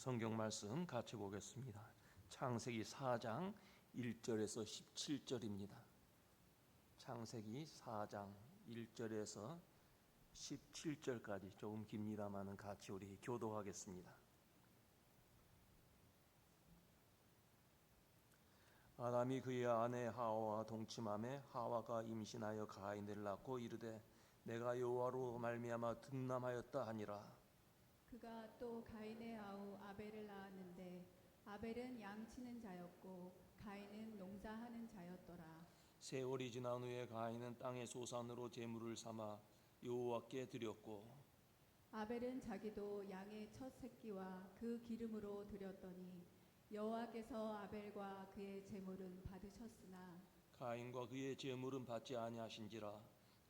성경 말씀 같이 보겠습니다. 창세기 4장 1절에서 17절입니다. 창세기 4장 1절에서 17절까지 조금 깁니다만은 같이 우리 교도하겠습니다. 아담이 그의 아내 하와와 동침하매 하와가 임신하여 가인을 낳고 이르되 내가 여호와로 말미암아 득남하였다 하니라. 그가 또 가인의 아우 아벨을 낳았는데 아벨은 양치는 자였고 가인은 농사하는 자였더라. 세월이 지난 후에 가인은 땅의 소산으로 제물을 삼아 여호와께 드렸고 아벨은 자기도 양의 첫 새끼와 그 기름으로 드렸더니 여호와께서 아벨과 그의 제물은 받으셨으나 가인과 그의 제물은 받지 아니하신지라.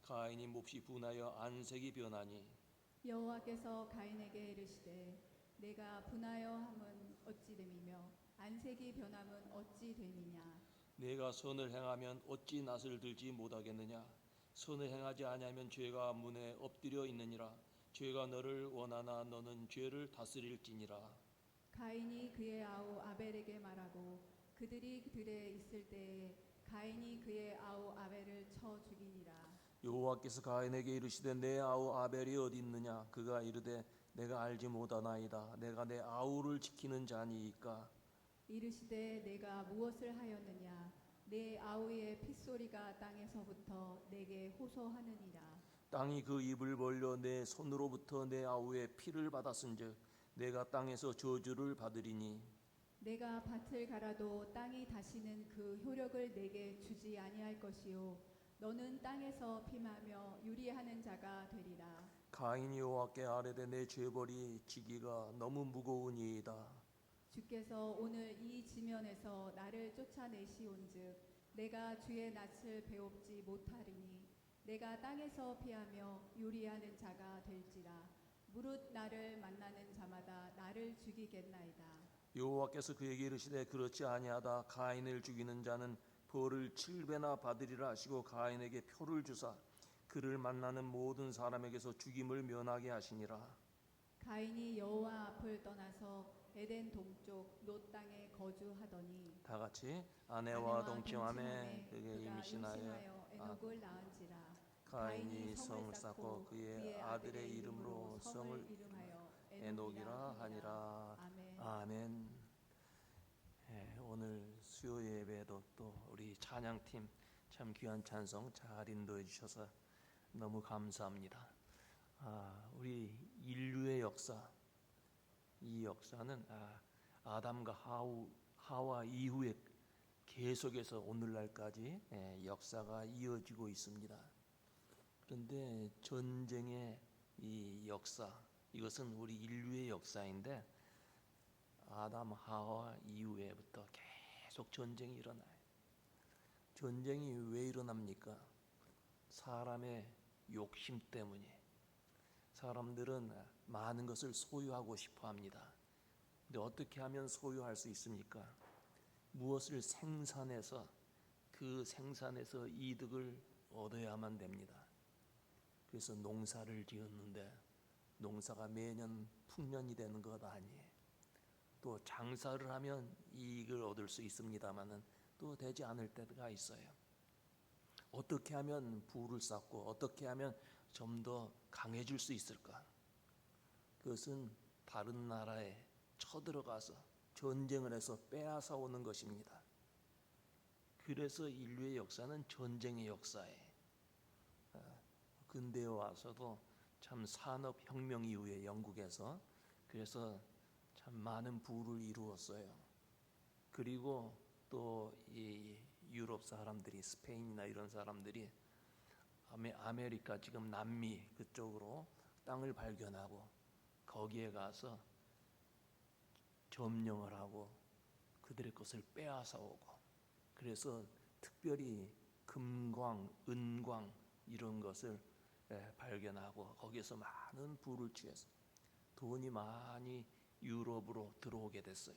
가인이 몹시 분하여 안색이 변하니 여호와께서 가인에게 이르시되 내가 분하여 함은 어찌 됨이며 안색이 변함은 어찌 됨이냐. 내가 선을 행하면 어찌 낯을 들지 못하겠느냐. 선을 행하지 아니하면 죄가 문에 엎드려 있느니라. 죄가 너를 원하나 너는 죄를 다스릴지니라. 가인이 그의 아우 아벨에게 말하고 그들이 들에 있을 때에 가인이 그의 아우 아벨을 쳐 죽이니라. 여호와께서 가인에게 이르시되 내 아우 아벨이 어디 있느냐. 그가 이르되 내가 알지 못하나이다. 내가 내 아우를 지키는 자니이까. 이르시되 내가 무엇을 하였느냐. 내 아우의 핏소리가 땅에서부터 내게 호소하느니라. 땅이 그 입을 벌려 내 손으로부터 내 아우의 피를 받았은즉 내가 땅에서 저주를 받으리니 내가 밭을 갈아도 땅이 다시는 그 효력을 내게 주지 아니할 것이요 너는 땅에서 피마며 유리하는 자가 되리라. 가인이 여호와께 아뢰되 내 죄벌이 지기가 너무 무거우니이다. 주께서 오늘 이 지면에서 나를 쫓아내시온즉 내가 주의 낯을 배웁지 못하리니 내가 땅에서 피하며 유리하는 자가 될지라. 무릇 나를 만나는 자마다 나를 죽이겠나이다. 여호와께서 그에게 이르시되 그렇지 아니하다. 가인을 죽이는 자는 벌을 7배나 받으리라 하시고 가인에게 표를 주사 그를 만나는 모든 사람에게서 죽임을 면하게 하시니라. 가인이 여호와 앞을 떠나서 에덴 동쪽 놋 땅에 거주하더니 다 같이 아내와 동침하매 그에게 임신하여 에녹을 낳은지라. 가인이 성을 쌓고 그의 아들의 이름으로 성을 이름하여 에녹이라 하니라. 아멘. 아멘. 오늘 수요 예배도 또 우리 찬양팀 참 귀한 찬송 잘 인도해 주셔서 너무 감사합니다. 우리 인류의 역사, 이 역사는 아담과 하와 이후에 계속해서 오늘날까지 역사가 이어지고 있습니다. 그런데 전쟁의 이 역사, 이것은 우리 인류의 역사인데 아담 하와 이후에부터 계속 전쟁이 일어나요. 전쟁이 왜 일어납니까? 사람의 욕심 때문에. 사람들은 많은 것을 소유하고 싶어 합니다. 근데 어떻게 하면 소유할 수 있습니까? 무엇을 생산해서 그 생산에서 이득을 얻어야만 됩니다. 그래서 농사를 지었는데 농사가 매년 풍년이 되는 것 아니에요. 또 장사를 하면 이익을 얻을 수 있습니다만은 또 되지 않을 때가 있어요. 어떻게 하면 부를 쌓고 어떻게 하면 좀 더 강해질 수 있을까? 그것은 다른 나라에 쳐들어가서 전쟁을 해서 빼앗아 오는 것입니다. 그래서 인류의 역사는 전쟁의 역사예요. 근대에 와서도 참 산업혁명 이후에 영국에서 그래서 참 많은 부를 이루었어요. 그리고 또 이 유럽 사람들이 스페인이나 이런 사람들이 아메리카 지금 남미 그쪽으로 땅을 발견하고 거기에 가서 점령을 하고 그들의 것을 빼앗아 오고 그래서 특별히 금광, 은광 이런 것을 발견하고 거기에서 많은 부를 취해서 돈이 많이 유럽으로 들어오게 됐어요.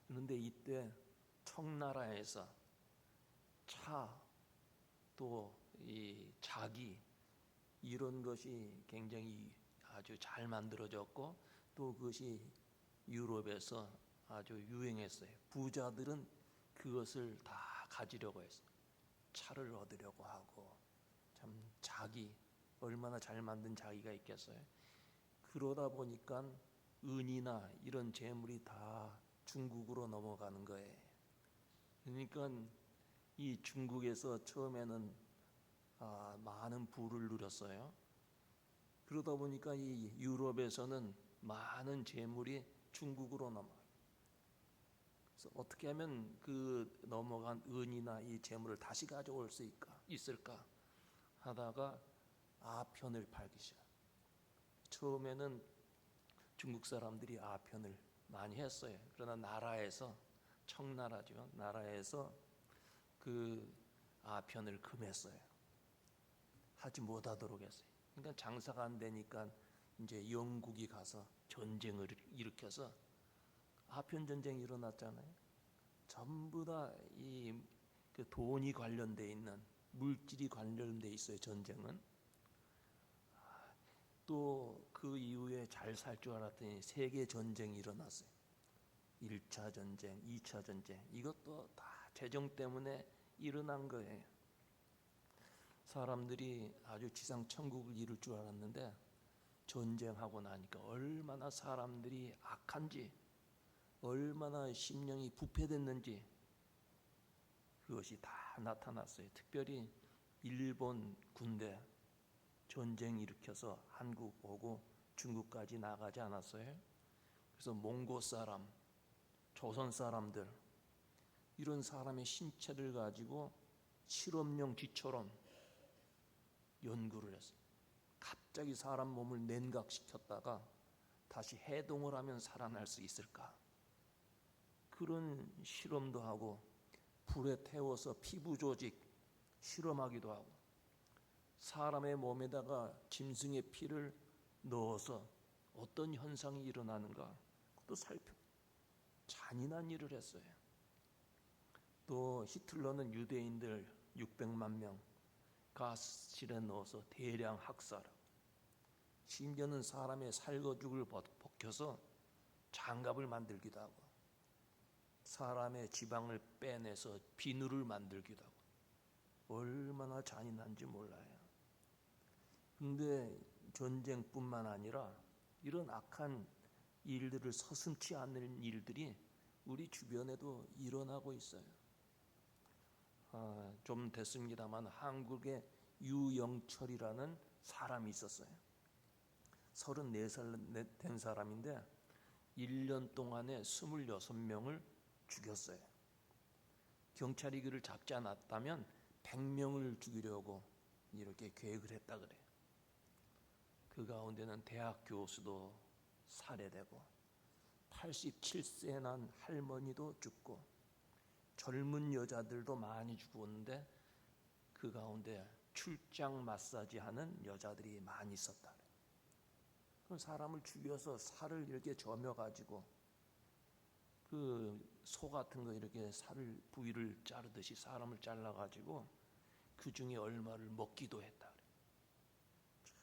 그런데 이때 청나라에서 차, 또 이 자기 이런 것이 굉장히 아주 잘 만들어졌고 또 그것이 유럽에서 아주 유행했어요. 부자들은 그것을 다 가지려고 했어요. 차를 얻으려고 하고, 참 자기 얼마나 잘 만든 자기가 있겠어요. 그러다 보니까 은이나 이런 재물이 다 중국으로 넘어가는 거예요. 그러니까 이 중국에서 처음에는 많은 부를 누렸어요. 그러다 보니까 이 유럽에서는 많은 재물이 중국으로 넘어가요. 그래서 어떻게 하면 그 넘어간 은이나 이 재물을 다시 가져올 수 있을까 하다가 아편을 팔기 시작. 처음에는 중국 사람들이 아편을 많이 했어요. 그러나 나라에서, 청나라죠, 나라에서 그 아편을 금했어요. 하지 못하도록 했어요. 그러니까 장사가 안 되니까 이제 영국이 가서 전쟁을 일으켜서 아편 전쟁이 일어났잖아요. 전부 다 이 그 돈이 관련돼 있는, 물질이 관련돼 있어요. 전쟁은. 또 그 이후에 잘 살 줄 알았더니 세계 전쟁이 일어났어요. 1차 전쟁, 2차 전쟁, 이것도 다 재정 때문에 일어난 거예요. 사람들이 아주 지상 천국을 이룰 줄 알았는데 전쟁하고 나니까 얼마나 사람들이 악한지, 얼마나 심령이 부패됐는지 그것이 다 나타났어요. 특별히 일본 군대 전쟁 일으켜서 한국 오고 중국까지 나가지 않았어요. 그래서 몽고 사람, 조선 사람들, 이런 사람의 신체를 가지고 실험용 쥐처럼 연구를 했어요. 갑자기 사람 몸을 냉각시켰다가 다시 해동을 하면 살아날 수 있을까? 그런 실험도 하고, 불에 태워서 피부 조직 실험하기도 하고, 사람의 몸에다가 짐승의 피를 넣어서 어떤 현상이 일어나는가 그것도 잔인한 일을 했어요. 또 히틀러는 유대인들 600만 명 가스실에 넣어서 대량 학살하고, 심지어는 사람의 살거죽을 벗겨서 장갑을 만들기도 하고, 사람의 지방을 빼내서 비누를 만들기도 하고, 얼마나 잔인한지 몰라요. 근데 전쟁뿐만 아니라 이런 악한 일들을 서슴지 않는 일들이 우리 주변에도 일어나고 있어요. 좀 됐습니다만 한국에 유영철이라는 사람이 있었어요. 34살 된 사람인데 1년 동안에 26명을 죽였어요. 경찰이 그를 잡지 않았다면 100명을 죽이려고 이렇게 계획을 했다 그래요. 그 가운데는 대학 교수도 살해되고 87세 난 할머니도 죽고 젊은 여자들도 많이 죽었는데 그 가운데 출장 마사지 하는 여자들이 많이 있었다. 그 사람을 죽여서 살을 이렇게 저며가지고 그 소 같은 거 이렇게 살을 부위를 자르듯이 사람을 잘라가지고 그 중에 얼마를 먹기도 했다.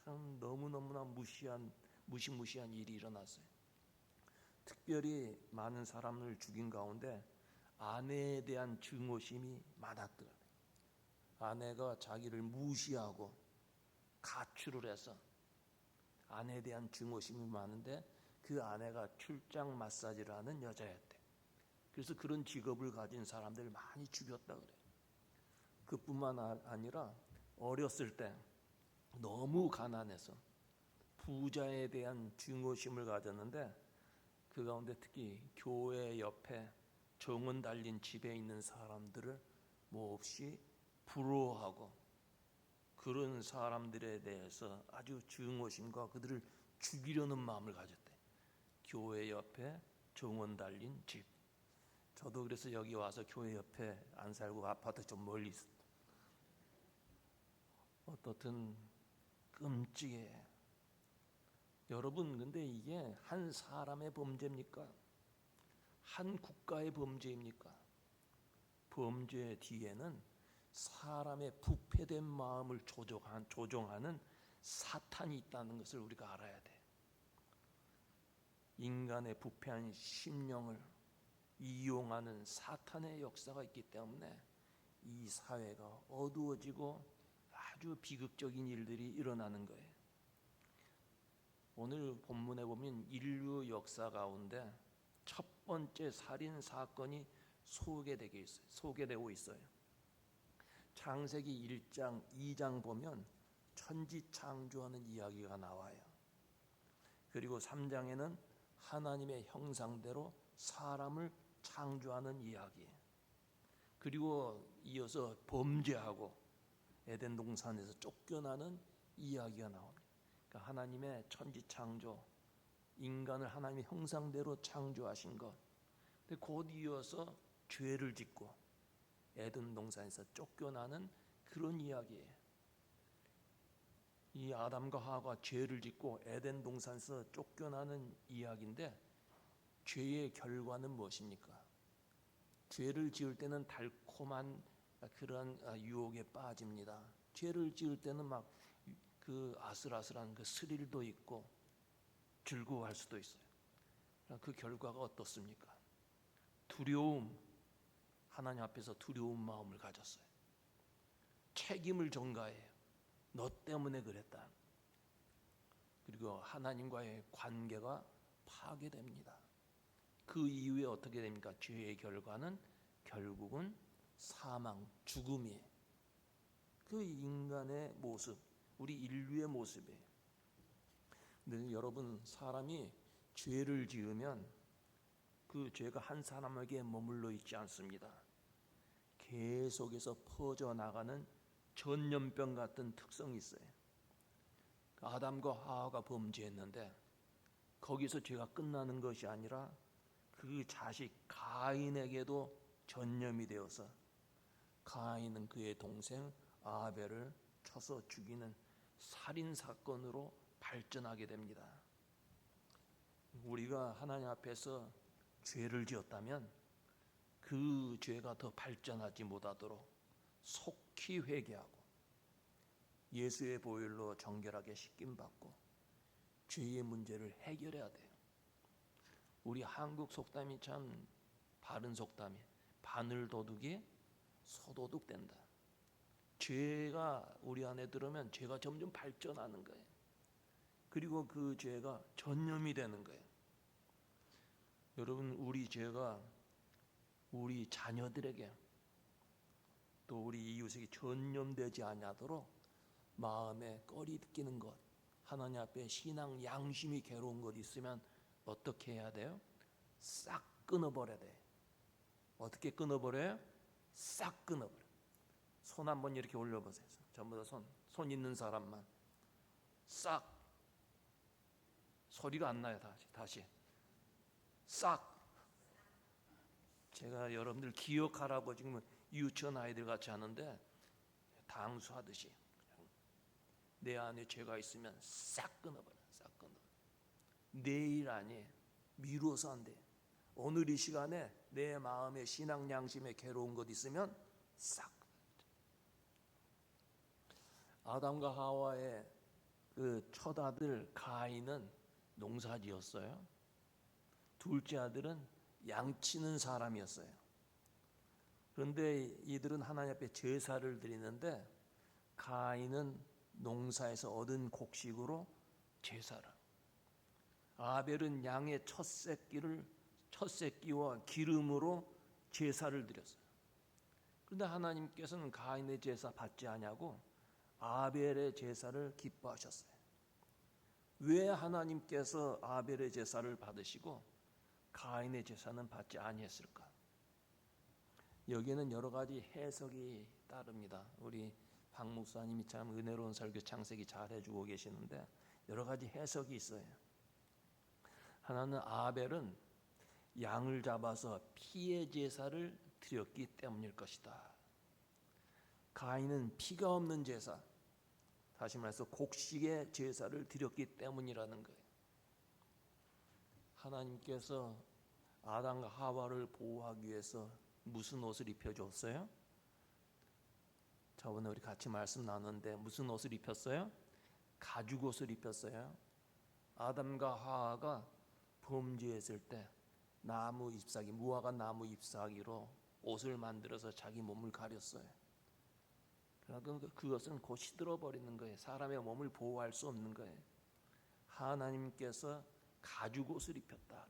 참 너무너무나 무시무시한 일이 일어났어요. 특별히 많은 사람을 죽인 가운데 아내에 대한 증오심이 많았더라고요. 아내가 자기를 무시하고 가출을 해서 아내에 대한 증오심이 많은데 그 아내가 출장 마사지를 하는 여자였대. 그래서 그런 직업을 가진 사람들을 많이 죽였다 그래요. 그뿐만 아니라 어렸을 때 너무 가난해서 부자에 대한 증오심을 가졌는데 그 가운데 특히 교회 옆에 정원 달린 집에 있는 사람들을 몹시 부러워하고 그런 사람들에 대해서 아주 증오심과 그들을 죽이려는 마음을 가졌대. 교회 옆에 정원 달린 집. 저도 그래서 여기 와서 교회 옆에 안 살고 아파트 좀 멀리 있어. 어떻든 끔찍해. 여러분, 근데 이게 한 사람의 범죄입니까? 한 국가의 범죄입니까? 범죄 뒤에는 사람의 부패된 마음을 조종하는 사탄이 있다는 것을 우리가 알아야 돼. 인간의 부패한 심령을 이용하는 사탄의 역사가 있기 때문에 이 사회가 어두워지고 아주 비극적인 일들이 일어나는 거예요. 오늘 본문에 보면 인류 역사 가운데 첫 번째 살인 사건이 소개되고 있어요. 창세기 1장, 2장 보면 천지 창조하는 이야기가 나와요. 그리고 3장에는 하나님의 형상대로 사람을 창조하는 이야기. 그리고 이어서 범죄하고 에덴 동산에서 쫓겨나는 이야기가 나옵니다. 그러니까 하나님의 천지 창조, 인간을 하나님의 형상대로 창조하신 것. 근데 곧 이어서 죄를 짓고 에덴 동산에서 쫓겨나는 그런 이야기예요. 이 아담과 하와가 죄를 짓고 에덴 동산에서 쫓겨나는 이야기인데 죄의 결과는 무엇입니까? 죄를 지을 때는 달콤한 그런 유혹에 빠집니다. 죄를 지을 때는 막 그 아슬아슬한 그 스릴도 있고 즐거워할 수도 있어요. 그 결과가 어떻습니까? 두려움, 하나님 앞에서 두려운 마음을 가졌어요. 책임을 전가해요. 너 때문에 그랬다. 그리고 하나님과의 관계가 파괴됩니다. 그 이후에 어떻게 됩니까? 죄의 결과는 결국은 사망, 죽음이에요. 그 인간의 모습, 우리 인류의 모습이에요. 근데 여러분, 사람이 죄를 지으면 그 죄가 한 사람에게 머물러 있지 않습니다. 계속해서 퍼져나가는 전염병 같은 특성이 있어요. 아담과 하와가 범죄했는데 거기서 죄가 끝나는 것이 아니라 그 자식 가인에게도 전염이 되어서 가인은 그의 동생 아벨을 쳐서 죽이는 살인 사건으로 발전하게 됩니다. 우리가 하나님 앞에서 죄를 지었다면 그 죄가 더 발전하지 못하도록 속히 회개하고 예수의 보혈로 정결하게 씻김받고 죄의 문제를 해결해야 돼요. 우리 한국 속담이 참 바른 속담이에요. 바늘 도둑이 소도둑 된다. 죄가 우리 안에 들어오면 죄가 점점 발전하는 거예요. 그리고 그 죄가 전염이 되는 거예요. 여러분, 우리 죄가 우리 자녀들에게 또 우리 이웃에게 전염되지 아니하도록 마음에 꺼리 끼는 것, 하나님 앞에 신앙 양심이 괴로운 것 있으면 어떻게 해야 돼요? 싹 끊어버려야 돼요. 어떻게 끊어버려요? 싹 끊어버려요. 손 한번 이렇게 올려보세요. 전부 다 손 있는 사람만. 싹. 소리가 안 나요. 다시. 싹. 제가 여러분들 기억하라고 지금 유치원 아이들 같이 하는데 당수하듯이 내 안에 죄가 있으면 싹 끊어버려. 싹 끊어버려. 내일 아니에요. 미루어서 안 돼요. 오늘 이 시간에 내 마음에 신앙 양심에 괴로운 것 있으면 싹. 아담과 하와의 그 첫 아들 가인은 농사지었어요. 둘째 아들은 양치는 사람이었어요. 그런데 이들은 하나님 앞에 제사를 드리는데 가인은 농사에서 얻은 곡식으로 제사를, 아벨은 양의 첫 새끼와 기름으로 제사를 드렸어요. 그런데 하나님께서는 가인의 제사 받지 아니하고 아벨의 제사를 기뻐하셨어요. 왜 하나님께서 아벨의 제사를 받으시고 가인의 제사는 받지 아니했을까? 여기에는 여러 가지 해석이 따릅니다. 우리 박 목사님이 참 은혜로운 설교 창세기 잘 해주고 계시는데 여러 가지 해석이 있어요. 하나는 아벨은 양을 잡아서 피의 제사를 드렸기 때문일 것이다. 가인은 피가 없는 제사, 다시 말해서 곡식의 제사를 드렸기 때문이라는 거예요. 하나님께서 아담과 하와를 보호하기 위해서 무슨 옷을 입혀줬어요? 저번에 우리 같이 말씀 나눴는데 무슨 옷을 입혔어요? 가죽 옷을 입혔어요. 아담과 하와가 범죄했을 때 나무 잎사귀, 무화과 나무 잎사귀로 옷을 만들어서 자기 몸을 가렸어요. 그러나 그것은 곧 시들어버리는 거예요. 사람의 몸을 보호할 수 없는 거예요. 하나님께서 가죽옷을 입혔다.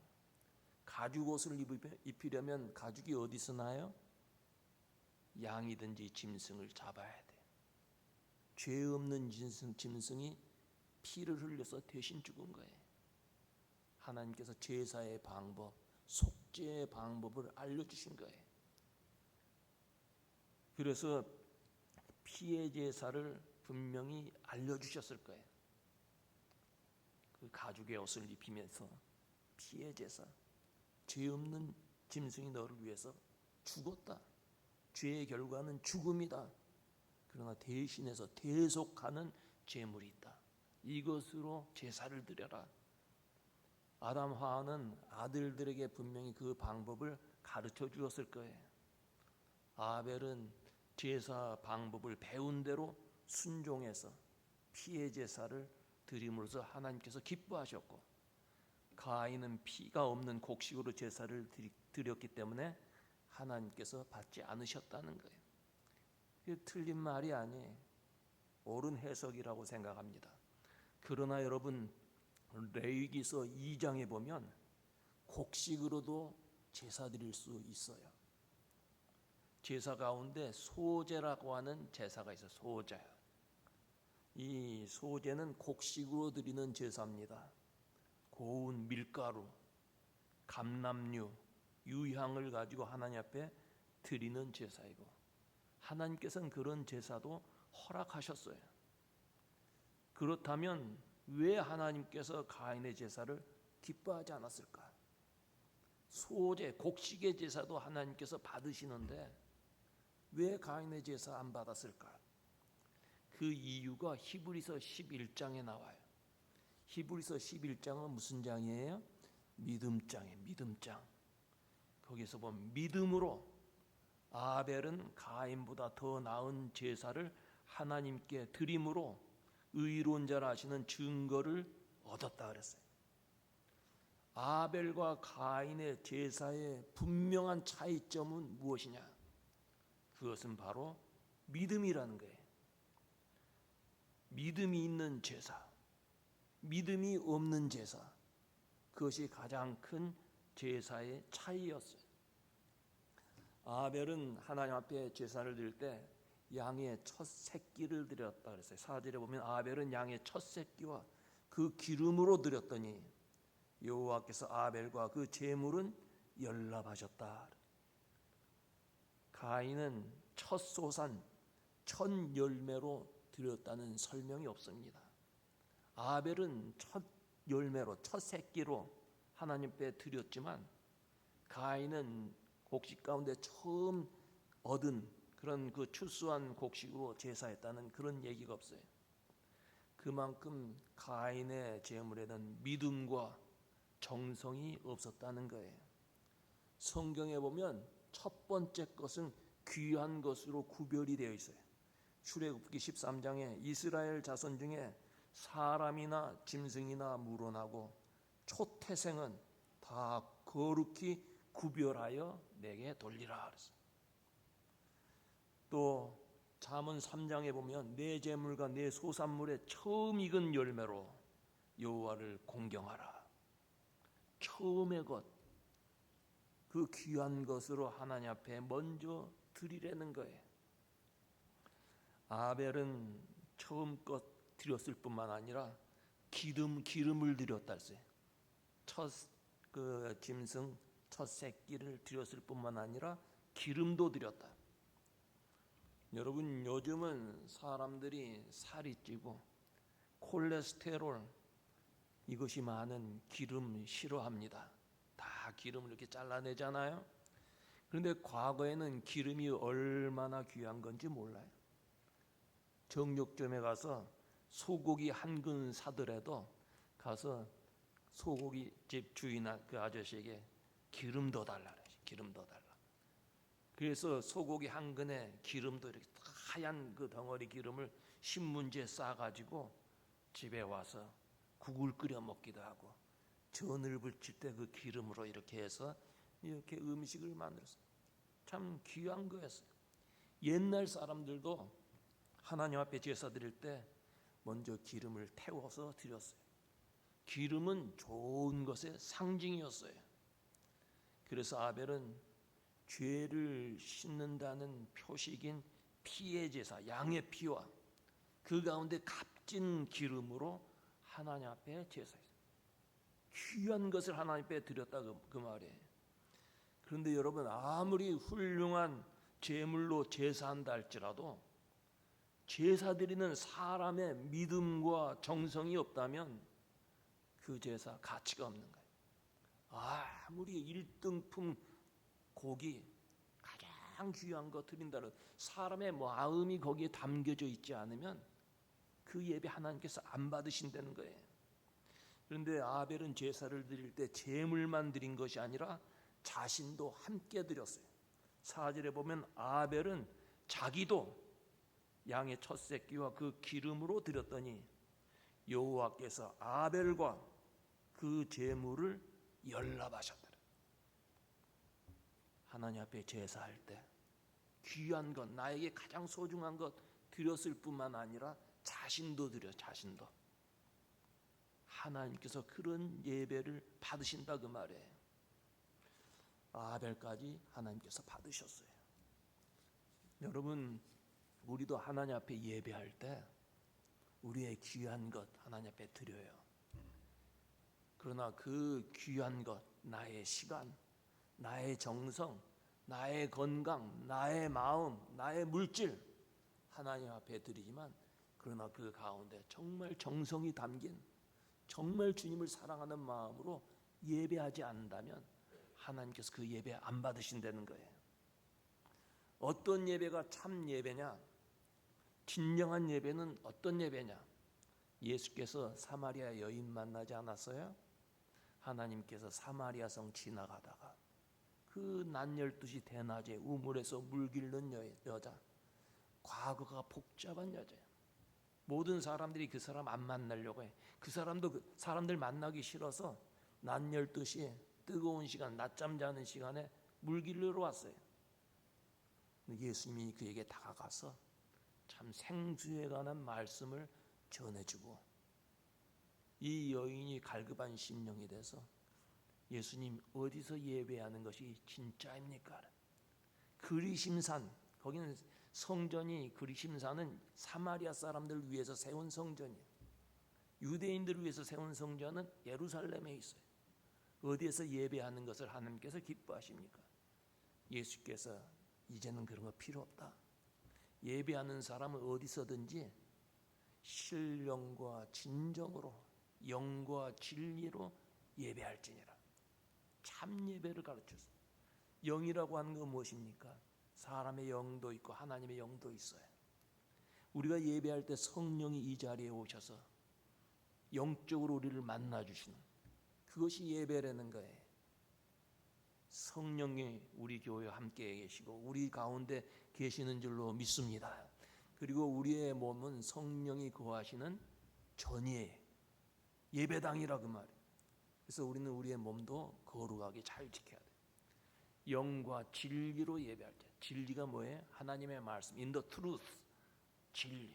가죽옷을 입히려면 가죽이 어디서 나요? 양이든지 짐승을 잡아야 돼. 죄 없는 짐승이 피를 흘려서 대신 죽은 거예요. 하나님께서 제사의 방법, 속죄의 방법을 알려주신 거예요. 그래서 피의 제사를 분명히 알려주셨을 거예요. 그 가죽의 옷을 입히면서 피의 제사, 죄 없는 짐승이 너를 위해서 죽었다. 죄의 결과는 죽음이다. 그러나 대신해서 대속하는 제물이 있다. 이것으로 제사를 드려라. 아담 하와는 아들들에게 분명히 그 방법을 가르쳐 주었을 거예요. 아벨은 제사 방법을 배운 대로 순종해서 피의 제사를 드림으로써 하나님께서 기뻐하셨고, 가인은 피가 없는 곡식으로 제사를 드렸기 때문에 하나님께서 받지 않으셨다는 거예요. 그게 틀린 말이 아니에요. 옳은 해석이라고 생각합니다. 그러나 여러분, 레위기서 2장에 보면 곡식으로도 제사 드릴 수 있어요. 제사 가운데 소제라고 하는 제사가 있어요. 소제. 이 소제는 곡식으로 드리는 제사입니다. 고운 밀가루, 감람류, 유향을 가지고 하나님 앞에 드리는 제사이고, 하나님께서는 그런 제사도 허락하셨어요. 그렇다면 왜 하나님께서 가인의 제사를 기뻐하지 않았을까? 소제, 곡식의 제사도 하나님께서 받으시는데 왜 가인의 제사 안 받았을까? 그 이유가 히브리서 11장에 나와요. 히브리서 11장은 무슨 장이에요? 믿음장이에요. 믿음장. 거기서 보면 믿음으로 아벨은 가인보다 더 나은 제사를 하나님께 드림으로 의로운 자라 하시는 증거를 얻었다 그랬어요. 아벨과 가인의 제사의 분명한 차이점은 무엇이냐? 그것은 바로 믿음이라는 거예요. 믿음이 있는 제사, 믿음이 없는 제사, 그것이 가장 큰 제사의 차이였어요. 아벨은 하나님 앞에 제사를 드릴 때 양의 첫 새끼를 드렸다 그랬어요. 4절에 보면 아벨은 양의 첫 새끼와 그 기름으로 드렸더니 여호와께서 아벨과 그 제물은 열납하셨다. 가인은 첫 소산, 첫 열매로 드렸다는 설명이 없습니다. 아벨은 첫 열매로, 첫 새끼로 하나님께 드렸지만 가인은 곡식 가운데 처음 얻은 그런 그 추수한 곡식으로 제사했다는 그런 얘기가 없어요. 그만큼 가인의 제물에는 믿음과 정성이 없었다는 거예요. 성경에 보면 첫 번째 것은 귀한 것으로 구별이 되어 있어요. 출애굽기 13장에 이스라엘 자손 중에 사람이나 짐승이나 물어나고 초태생은 다 거룩히 구별하여 내게 돌리라 그랬어요. 또 잠언 3장에 보면 내 제물과 내 소산물의 처음 익은 열매로 여호와를 공경하라. 처음의 것, 그 귀한 것으로 하나님 앞에 먼저 드리라는 거예요. 아벨은 처음 것 드렸을 뿐만 아니라 기름을 드렸다 했어요. 첫 짐승 첫 새끼를 드렸을 뿐만 아니라 기름도 드렸다. 여러분, 요즘은 사람들이 살이 찌고 콜레스테롤 이것이 많은 기름 싫어합니다. 다 기름을 이렇게 잘라내잖아요. 그런데 과거에는 기름이 얼마나 귀한 건지 몰라요. 정육점에 가서 소고기 한 근 사더라도 가서 소고기 집 주인한 그 아저씨에게 기름 더 달라 그래. 기름 더 달라. 그래서 소고기 한 근에 기름도 이렇게 하얀 그 덩어리 기름을 신문지에 싸가지고 집에 와서 국을 끓여 먹기도 하고 전을 붙일 때 그 기름으로 이렇게 해서 이렇게 음식을 만들었어요. 참 귀한 거였어요. 옛날 사람들도 하나님 앞에 제사 드릴 때 먼저 기름을 태워서 드렸어요. 기름은 좋은 것의 상징이었어요. 그래서 아벨은 죄를 씻는다는 표식인 피의 제사, 양의 피와 그 가운데 값진 기름으로 하나님 앞에 제사했어요. 귀한 것을 하나님 앞에 드렸다 그 말이에요. 그런데 여러분, 아무리 훌륭한 제물로 제사한다 할지라도 제사 드리는 사람의 믿음과 정성이 없다면 그 제사 가치가 없는 거예요. 아무리 1등품 고기, 가장 귀한 거 드린다는 사람의 마음이 거기에 담겨져 있지 않으면 그 예배 하나님께서 안 받으신다는 거예요. 그런데 아벨은 제사를 드릴 때 제물만 드린 것이 아니라 자신도 함께 드렸어요. 4절에 보면 아벨은 자기도 양의 첫 새끼와 그 기름으로 드렸더니 여호와께서 아벨과 그 제물을 연락하셨다. 하나님 앞에 제사할 때 귀한 것, 나에게 가장 소중한 것 드렸을 뿐만 아니라 자신도 드려, 자신도. 하나님께서 그런 예배를 받으신다 그 말이에요. 아벨까지 하나님께서 받으셨어요. 여러분, 우리도 하나님 앞에 예배할 때 우리의 귀한 것 하나님 앞에 드려요. 그러나 그 귀한 것, 나의 시간, 나의 정성, 나의 건강, 나의 마음, 나의 물질 하나님 앞에 드리지만, 그러나 그 가운데 정말 정성이 담긴, 정말 주님을 사랑하는 마음으로 예배하지 않는다면 하나님께서 그 예배 안 받으신다는 거예요. 어떤 예배가 참 예배냐? 진정한 예배는 어떤 예배냐? 예수께서 사마리아 여인 만나지 않았어요? 하나님께서 사마리아 성 지나가다가 그 낮 12시 대낮에 우물에서 물 길는 여자, 과거가 복잡한 여자예요. 모든 사람들이 그 사람 안 만나려고 해. 그 사람도 그 사람들 만나기 싫어서 낮 12시에 뜨거운 시간, 낮잠 자는 시간에 물 길르러 왔어요. 예수님이 그에게 다가가서 참 생수에 관한 말씀을 전해주고, 이 여인이 갈급한 심령이 돼서 예수님, 어디서 예배하는 것이 진짜입니까? 그리심산, 거기는 성전이, 그리심산은 사마리아 사람들을 위해서 세운 성전이에요. 유대인들을 위해서 세운 성전은 예루살렘에 있어요. 어디에서 예배하는 것을 하나님께서 기뻐하십니까? 예수께서 이제는 그런 거 필요 없다. 예배하는 사람은 어디서든지 신령과 진정으로, 영과 진리로 예배할지니라. 참 예배를 가르쳤어요. 영이라고 하는 건 무엇입니까? 사람의 영도 있고 하나님의 영도 있어요. 우리가 예배할 때 성령이 이 자리에 오셔서 영적으로 우리를 만나주시는, 그것이 예배라는 거예요. 성령이 우리 교회와 함께 계시고 우리 가운데 계시는 줄로 믿습니다. 그리고 우리의 몸은 성령이 거하시는 전이에요. 예배당이라 그 말이에요. 그래서 우리는 우리의 몸도 거룩하게 잘 지켜야 돼요. 영과 진리로 예배할 때, 진리가 뭐예요? 하나님의 말씀, in the truth, 진리.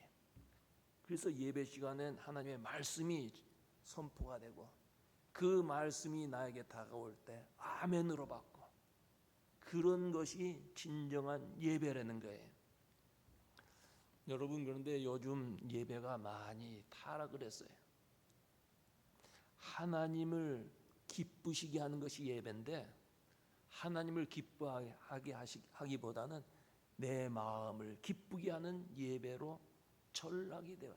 그래서 예배 시간엔 하나님의 말씀이 선포가 되고, 그 말씀이 나에게 다가올 때 아멘으로 받고, 그런 것이 진정한 예배라는 거예요. 여러분, 그런데 요즘 예배가 많이 타락을 했어요. 하나님을 기쁘시게 하는 것이 예배인데, 하나님을 기뻐하게 하기보다는 내 마음을 기쁘게 하는 예배로 전락이 돼요.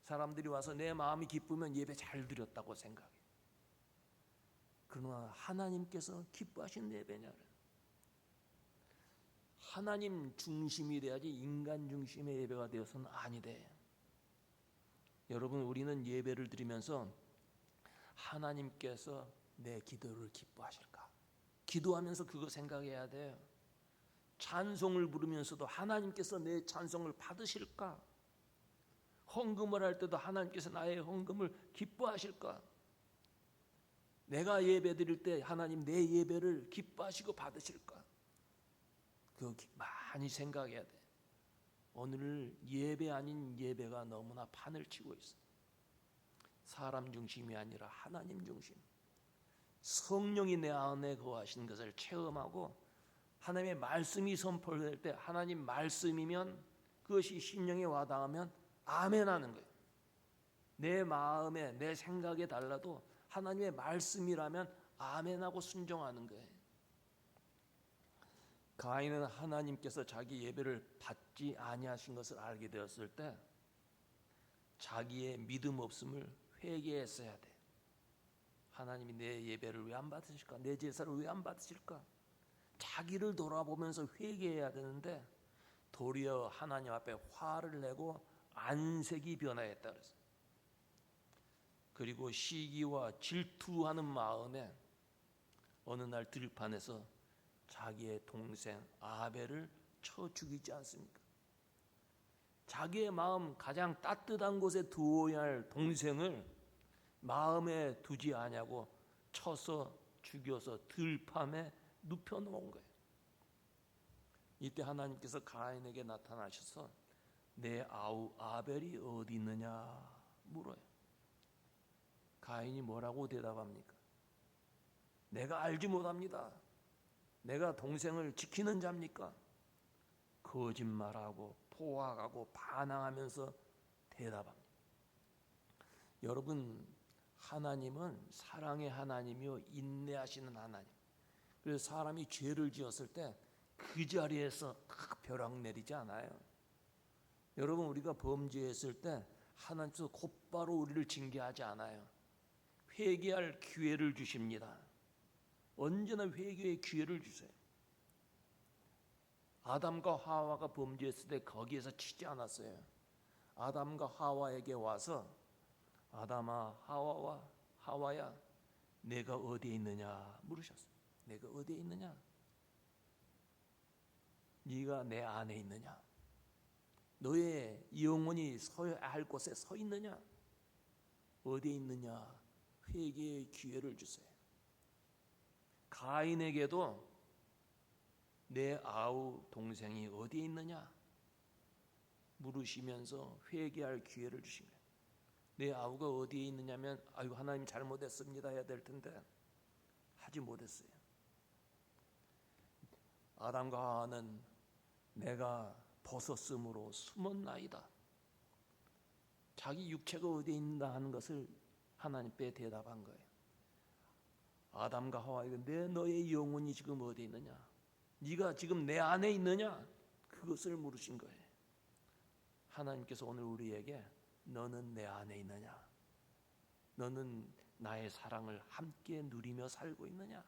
사람들이 와서 내 마음이 기쁘면 예배 잘 드렸다고 생각해요. 그러나 하나님께서 기뻐하신 예배냐는, 하나님 중심이 돼야지 인간 중심의 예배가 되어서는 아니 돼. 여러분, 우리는 예배를 드리면서 하나님께서 내 기도를 기뻐하실까? 기도하면서 그거 생각해야 돼요. 찬송을 부르면서도 하나님께서 내 찬송을 받으실까? 헌금을 할 때도 하나님께서 나의 헌금을 기뻐하실까? 내가 예배 드릴 때 하나님 내 예배를 기뻐하시고 받으실까? 그거 많이 생각해야 돼. 오늘 예배 아닌 예배가 너무나 판을 치고 있어. 사람 중심이 아니라 하나님 중심. 성령이 내 안에 거하시는 것을 체험하고 하나님의 말씀이 선포될 때 하나님 말씀이면 그것이 심령에 와닿으면 아멘 하는 거예요. 내 마음에 내 생각에 달라도 하나님의 말씀이라면 아멘하고 순종하는 거예요. 가인은 하나님께서 자기 예배를 받지 아니하신 것을 알게 되었을 때 자기의 믿음 없음을 회개했어야 돼. 하나님이 내 예배를 왜 안 받으실까? 내 제사를 왜 안 받으실까? 자기를 돌아보면서 회개해야 되는데 도리어 하나님 앞에 화를 내고 안색이 변화했다 그랬어요. 그리고 시기와 질투하는 마음에 어느 날 들판에서 자기의 동생 아벨을 쳐 죽이지 않습니까? 자기의 마음 가장 따뜻한 곳에 두어야 할 동생을 마음에 두지 아니하고 쳐서 죽여서 들판에 눕혀놓은 거예요. 이때 하나님께서 가인에게 나타나셔서 내 아우 아벨이 어디 있느냐 물어요. 가인이 뭐라고 대답합니까? 내가 알지 못합니다. 내가 동생을 지키는 자입니까? 거짓말하고 포악하고 반항하면서 대답합니다. 여러분, 하나님은 사랑의 하나님이요 인내하시는 하나님. 그래서 사람이 죄를 지었을 때 그 자리에서 벼락 내리지 않아요. 여러분, 우리가 범죄했을 때 하나님께서 곧바로 우리를 징계하지 않아요. 회개할 기회를 주십니다. 언제나 회개의 기회를 주세요. 아담과 하와가 범죄했을 때 거기에서 치지 않았어요. 아담과 하와에게 와서 아담아, 하와야, 내가 어디에 있느냐 물으셨어요. 내가 어디에 있느냐? 네가 내 안에 있느냐? 너의 영혼이 서야 할 곳에 서 있느냐? 어디에 있느냐? 회개의 기회를 주세요. 가인에게도 내 아우 동생이 어디에 있느냐 물으시면서 회개할 기회를 주신 거예요. 내 아우가 어디에 있느냐면 아유 하나님 잘못했습니다 해야 될 텐데 하지 못했어요. 아담과 하와는 내가 벗었으므로 숨었나이다. 자기 육체가 어디에 있는가 하는 것을 하나님께 대답한 거예요. 아담과 하와에게 너의 영혼이 지금 어디에 있느냐? 네가 지금 내 안에 있느냐? 그것을 물으신 거예요. 하나님께서 오늘 우리에게 너는 내 안에 있느냐? 너는 나의 사랑을 함께 누리며 살고 있느냐?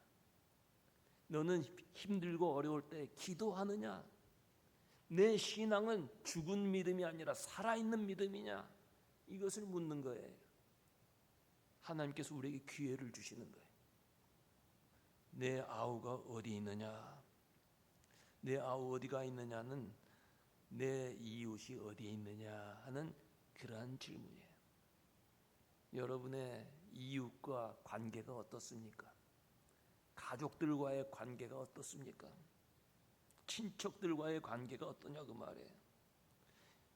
너는 힘들고 어려울 때 기도하느냐? 내 신앙은 죽은 믿음이 아니라 살아있는 믿음이냐? 이것을 묻는 거예요. 하나님께서 우리에게 기회를 주시는 거예요. 내 아우가 어디 있느냐? 내 아우 어디가 있느냐는 내 이웃이 어디에 있느냐 하는 그러한 질문이에요. 여러분의 이웃과 관계가 어떻습니까? 가족들과의 관계가 어떻습니까? 친척들과의 관계가 어떠냐 그 말이에요.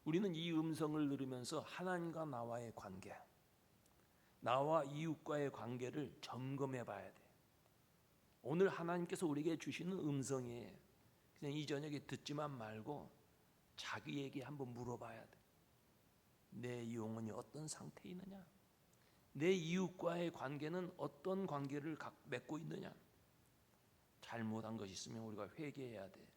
우리는 이 음성을 들으면서 하나님과 나와의 관계, 나와 이웃과의 관계를 점검해 봐야 돼. 오늘 하나님께서 우리에게 주시는 음성이에요. 그냥 이 저녁에 듣지만 말고 자기에게 한번 물어봐야 돼. 내 영혼이 어떤 상태에 있느냐? 내 이웃과의 관계는 어떤 관계를 맺고 있느냐? 잘못한 것이 있으면 우리가 회개해야 돼.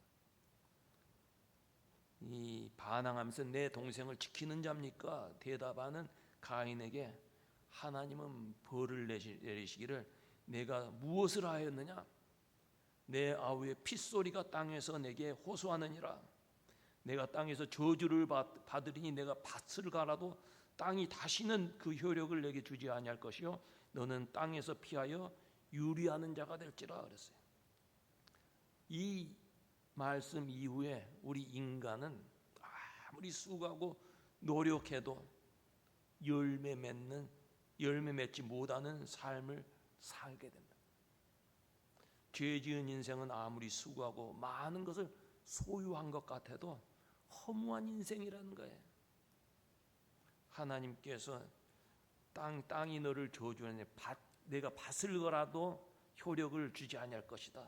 이 반항하면서 내 동생을 지키는 자입니까? 대답하는 가인에게 하나님은 벌을 내리시기를 내가 무엇을 하였느냐? 내 아우의 핏소리가 땅에서 내게 호소하느니라. 내가 땅에서 저주를 받으리니 내가 밭을 갈아도 땅이 다시는 그 효력을 내게 주지 아니할 것이요 너는 땅에서 피하여 유리하는 자가 될지라 그랬어요. 이 말씀 이후에 우리 인간은 아무리 수고하고 노력해도 열매 맺지 못하는 삶을 살게 된다. 죄 지은 인생은 아무리 수고하고 많은 것을 소유한 것 같아도 허무한 인생이라는 거예요. 하나님께서 땅이 너를 저주하니 내가 밭을 거라도 효력을 주지 아니할 것이다.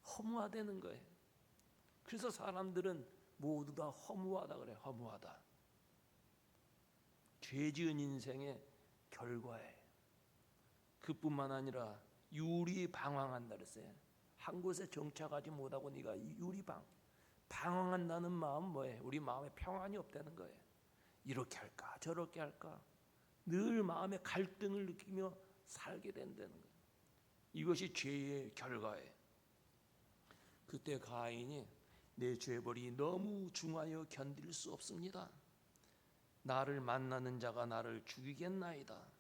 허무하다는 거예요. 그래서 사람들은 모두 다 허무하다 그래. 허무하다. 죄 지은 인생의 결과에 그뿐만 아니라 유리방황한다 그랬어요. 한 곳에 정착하지 못하고 네가 방황한다는 마음 뭐예요? 우리 마음에 평안이 없다는 거예요. 이렇게 할까 저렇게 할까 늘 마음에 갈등을 느끼며 살게 된다는 거예요. 이것이 죄의 결과예요. 그때 가인이 내 죄벌이 너무 중하여 견딜 수 없습니다. 나를 만나는 자가 나를 죽이겠나이다.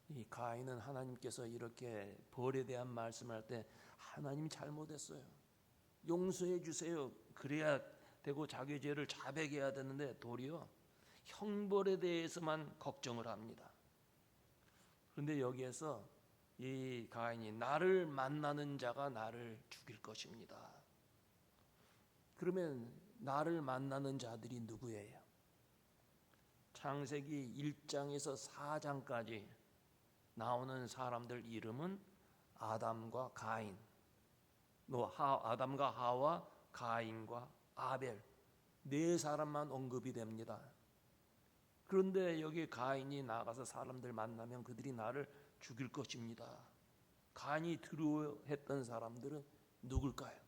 이 가인은 하나님께서 이렇게 벌에 대한 말씀을 할 때 하나님 잘못했어요. 용서해 주세요. 그래야 되고 자기 죄를 자백해야 되는데 도리어 형벌에 대해서만 걱정을 합니다. 그런데 여기에서 이 가인이 나를 만나는 자가 나를 죽일 것입니다. 그러면 나를 만나는 자들이 누구예요? 창세기 1장에서 4장까지 나오는 사람들 이름은 아담과 가인, 아담과 하와, 가인과 아벨 네 사람만 언급이 됩니다. 그런데 여기 가인이 나가서 사람들 만나면 그들이 나를 죽일 것입니다. 가인이 두려워했던 사람들은 누굴까요?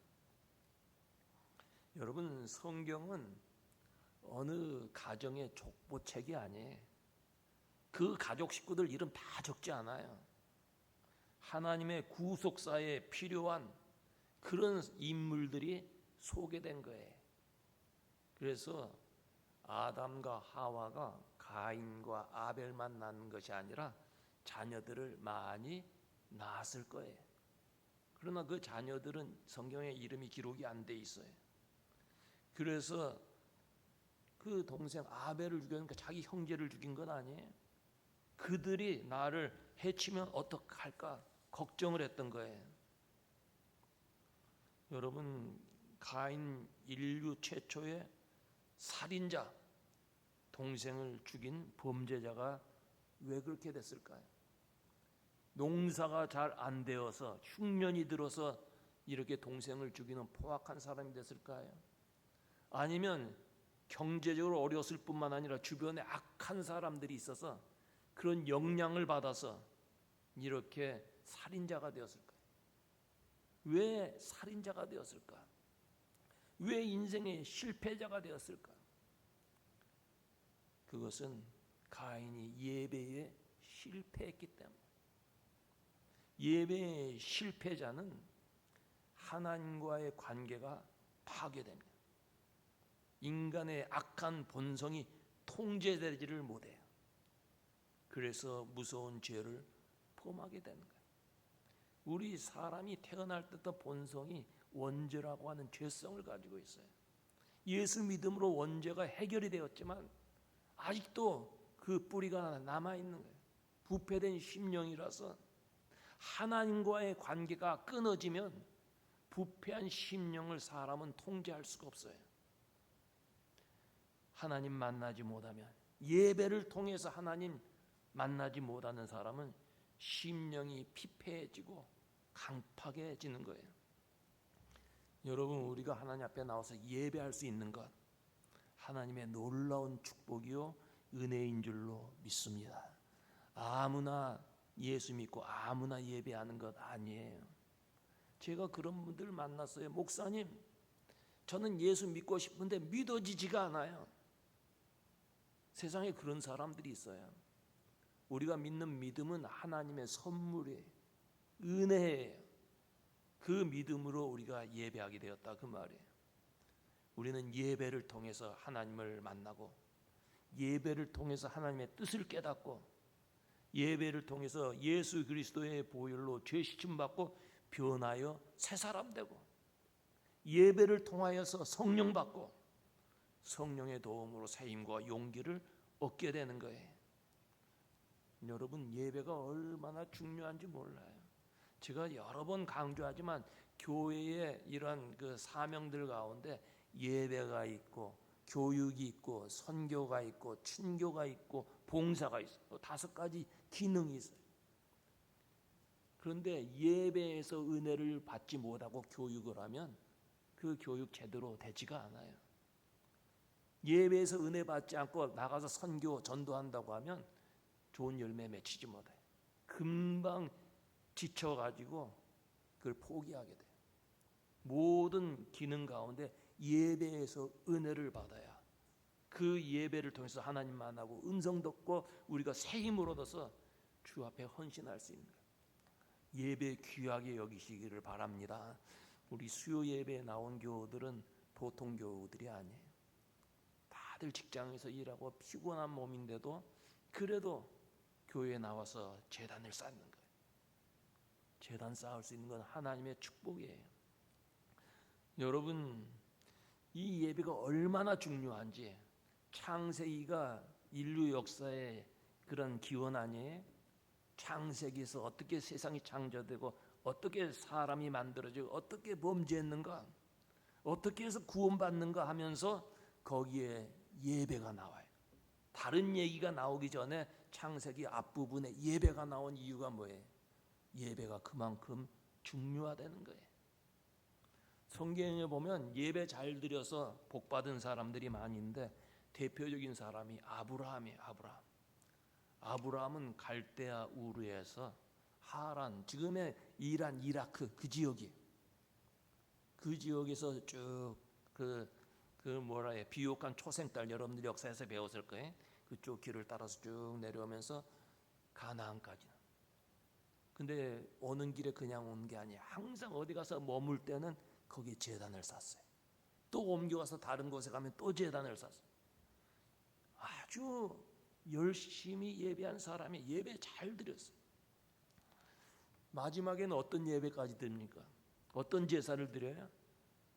여러분, 성경은 어느 가정의 족보책이 아니에요. 그 가족 식구들 이름 다 적지 않아요. 하나님의 구속사에 필요한 그런 인물들이 소개된 거예요. 그래서 아담과 하와가 가인과 아벨만 낳는 것이 아니라 자녀들을 많이 낳았을 거예요. 그러나 그 자녀들은 성경에 이름이 기록이 안 돼 있어요. 그래서 그 동생 아벨을 죽였으니까 자기 형제를 죽인 건 아니에요. 그들이 나를 해치면 어떡할까 걱정을 했던 거예요. 여러분, 가인 인류 최초의 살인자, 동생을 죽인 범죄자가 왜 그렇게 됐을까요? 농사가 잘 안 되어서 흉년이 들어서 이렇게 동생을 죽이는 포악한 사람이 됐을까요? 아니면 경제적으로 어려웠을 뿐만 아니라 주변에 악한 사람들이 있어서 그런 영향을 받아서 이렇게 살인자가 되었을까요? 왜 살인자가 되었을까? 왜 인생의 실패자가 되었을까? 그것은 가인이 예배에 실패했기 때문에. 예배의 실패자는 하나님과의 관계가 파괴됩니다. 인간의 악한 본성이 통제되지를 못해요. 그래서 무서운 죄를 범하게 되는 거예요. 우리 사람이 태어날 때부터 본성이 원죄라고 하는 죄성을 가지고 있어요. 예수 믿음으로 원죄가 해결이 되었지만 아직도 그 뿌리가 남아있는 거예요. 부패된 심령이라서 하나님과의 관계가 끊어지면 부패한 심령을 사람은 통제할 수가 없어요. 하나님 만나지 못하면, 예배를 통해서 하나님 만나지 못하는 사람은 심령이 피폐해지고 강팍해지는 거예요. 여러분, 우리가 하나님 앞에 나와서 예배할 수 있는 것, 하나님의 놀라운 축복이요 은혜인 줄로 믿습니다. 아무나 예수 믿고 아무나 예배하는 것 아니에요. 제가 그런 분들 만났어요. 목사님, 저는 예수 믿고 싶은데 믿어지지가 않아요. 세상에 그런 사람들이 있어요. 우리가 믿는 믿음은 하나님의 선물이에요. 은혜예요. 그 믿음으로 우리가 예배하게 되었다, 그 말이에요. 우리는 예배를 통해서 하나님을 만나고, 예배를 통해서 하나님의 뜻을 깨닫고, 예배를 통해서 예수 그리스도의 보혈로 죄 씻음 받고 변하여 새 사람 되고, 예배를 통하여서 성령 받고 성령의 도움으로 새 힘과 용기를 얻게 되는 거예요. 여러분, 예배가 얼마나 중요한지 몰라요. 제가 여러 번 강조하지만 교회의 이런 그 사명들 가운데 예배가 있고 교육이 있고 선교가 있고 친교가 있고 봉사가 있고 5가지 기능이 있어요. 그런데 예배에서 은혜를 받지 못하고 교육을 하면 그 교육 제대로 되지가 않아요. 예배에서 은혜 받지 않고 나가서 선교 전도한다고 하면 좋은 열매 맺히지 못해요. 금방 지쳐가지고 그걸 포기하게 돼요. 모든 기능 가운데 예배에서 은혜를 받아야 그 예배를 통해서 하나님 만나고 음성 듣고 우리가 새 힘을 얻어서 주 앞에 헌신할 수 있는 거예요. 예배 귀하게 여기시기를 바랍니다. 우리 수요 예배에 나온 교우들은 보통 교우들이 아니에요. 다들 직장에서 일하고 피곤한 몸인데도 그래도 교회에 나와서 제단을 쌓는 거예요. 제단 쌓을 수 있는 건 하나님의 축복이에요. 여러분, 이 예배가 얼마나 중요한지 창세기가 인류 역사의 그런 기원 아니에요? 창세기에서 어떻게 세상이 창조되고 어떻게 사람이 만들어지고 어떻게 범죄했는가, 어떻게 해서 구원받는가 하면서 거기에 예배가 나와요. 다른 얘기가 나오기 전에 창세기 앞부분에 예배가 나온 이유가 뭐예요? 예배가 그만큼 중요하다는 거예요. 성경에 보면 예배 잘 드려서 복 받은 사람들이 많이 있는데 대표적인 사람이 아브라함이에요. 아브라함은 갈대아 우르에서 하란, 지금의 이란, 이라크 그 지역이에요. 그 지역에서 쭉 비옥한 초생딸, 여러분들 역사에서 배웠을 거예요. 그쪽 길을 따라서 쭉 내려오면서 가나안까지. 근데 오는 길에 그냥 온 게 아니에요. 항상 어디 가서 머물 때는 거기에 제단을 쌓았어요. 또 옮겨가서 다른 곳에 가면 또 제단을 쌓았어요. 아주 열심히 예배한 사람이 예배 잘 드렸어요. 마지막에는 어떤 예배까지 드립니까? 어떤 제사를 드려요?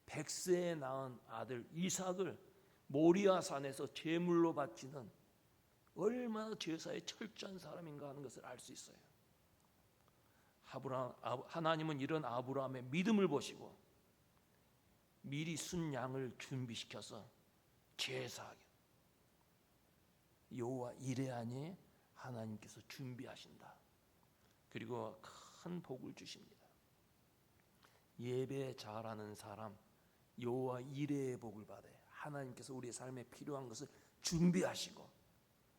100세에 낳은 아들 이삭을 모리아 산에서 제물로 바치는 얼마나 제사에 철저한 사람인가 하는 것을 알 수 있어요. 하나님은 이런 아브라함의 믿음을 보시고 미리 순 양을 준비시켜서 제사하게, 여호와 이레하니 하나님께서 준비하신다. 그리고 큰 복을 주십니다. 예배 잘하는 사람 여호와 이레의 복을 받아요. 하나님께서 우리의 삶에 필요한 것을 준비하시고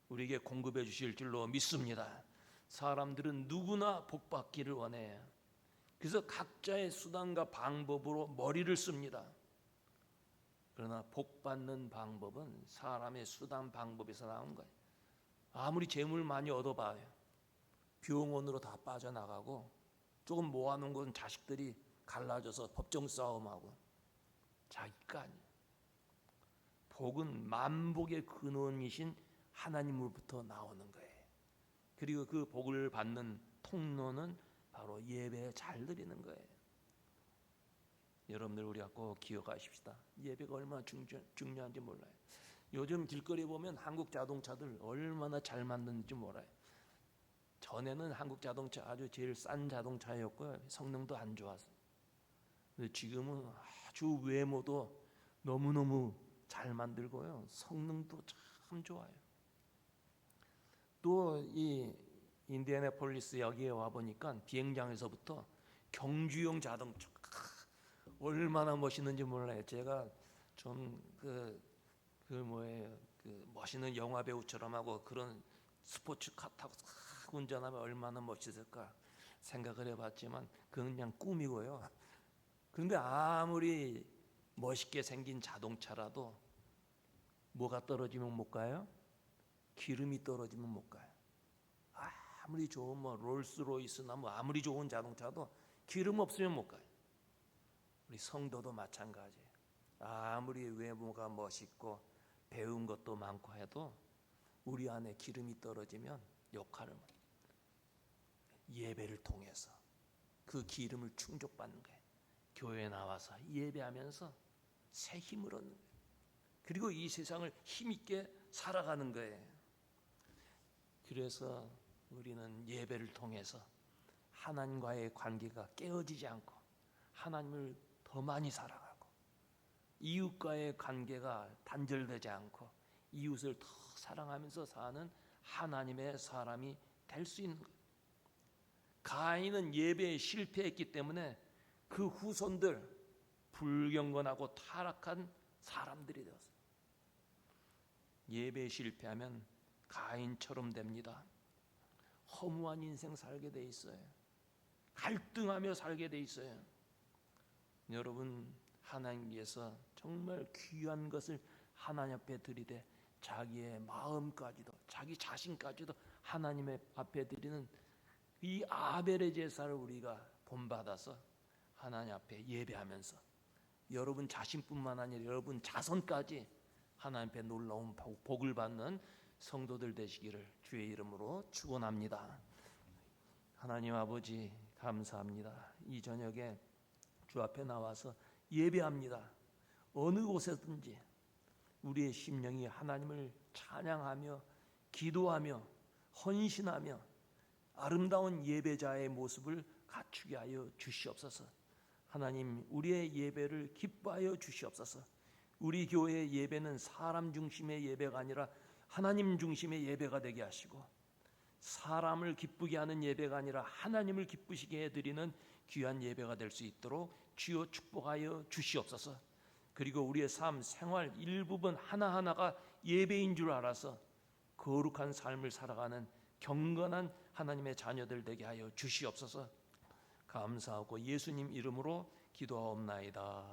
우리에게 공급해 주실 줄로 믿습니다. 사람들은 누구나 복 받기를 원해요. 그래서 각자의 수단과 방법으로 머리를 씁니다. 그러나 복 받는 방법은 사람의 수단 방법에서 나온 거예요. 아무리 재물 많이 얻어봐요. 병원으로 다 빠져나가고 조금 모아놓은 건 자식들이 갈라져서 법정 싸움하고 자기가 아니에요. 복은 만복의 근원이신 하나님으로부터 나오는 거예요. 그리고 그 복을 받는 통로는 바로 예배 잘 드리는 거예요. 여러분들 우리가 꼭 기억하십시다. 예배가 얼마나 중요한지 몰라요. 요즘 길거리에 보면 한국 자동차들 얼마나 잘 만드는지 몰라요. 전에는 한국 자동차 아주 제일 싼 자동차였고요. 성능도 안 좋았어요. 근데 지금은 아주 외모도 너무너무 잘 만들고요. 성능도 참 좋아요. 또 이 인디애나폴리스 여기에 와 보니까 비행장에서부터 경주용 자동차 얼마나 멋있는지 몰라요. 제가 좀 멋있는 영화 배우처럼 하고 그런 스포츠카 타고 운전하면 얼마나 멋있을까 생각을 해봤지만 그건 그냥 꿈이고요. 그런데 아무리 멋있게 생긴 자동차라도 뭐가 떨어지면 못 가요? 기름이 떨어지면 못 가요. 아무리 좋은 롤스로이스나 아무리 좋은 자동차도 기름 없으면 못 가요. 우리 성도도 마찬가지예요. 아무리 외모가 멋있고 배운 것도 많고 해도 우리 안에 기름이 떨어지면 역할을 못해요. 예배를 통해서 그 기름을 충족받는 거예요. 교회에 나와서 예배하면서 새 힘을 얻는 거예요. 그리고 이 세상을 힘있게 살아가는 거예요. 그래서 우리는 예배를 통해서 하나님과의 관계가 깨어지지 않고 하나님을 더 많이 살아가고 이웃과의 관계가 단절되지 않고 이웃을 더 사랑하면서 사는 하나님의 사람이 될 수 있는 거예요. 가인은 예배에 실패했기 때문에 그 후손들 불경건하고 타락한 사람들이 되었어요. 예배에 실패하면 가인처럼 됩니다. 허무한 인생 살게 돼 있어요. 갈등하며 살게 돼 있어요. 여러분, 하나님께서 정말 귀한 것을 하나님 앞에 드리되 자기의 마음까지도 자기 자신까지도 하나님의 앞에 드리는 이 아벨의 제사를 우리가 본받아서 하나님 앞에 예배하면서 여러분 자신뿐만 아니라 여러분 자손까지 하나님 앞에 놀라운 복을 받는 성도들 되시기를 주의 이름으로 축원합니다. 하나님 아버지 감사합니다. 이 저녁에 주 앞에 나와서 예배합니다. 어느 곳에든지 우리의 심령이 하나님을 찬양하며 기도하며 헌신하며 아름다운 예배자의 모습을 갖추게 하여 주시옵소서. 하나님, 우리의 예배를 기뻐하여 주시옵소서. 우리 교회의 예배는 사람 중심의 예배가 아니라 하나님 중심의 예배가 되게 하시고, 사람을 기쁘게 하는 예배가 아니라 하나님을 기쁘시게 해드리는 귀한 예배가 될 수 있도록 주여 축복하여 주시옵소서. 그리고 우리의 삶, 생활 일부분 하나하나가 예배인 줄 알아서 거룩한 삶을 살아가는 경건한 하나님의 자녀들 되게 하여 주시옵소서. 감사하고 예수님 이름으로 기도하옵나이다.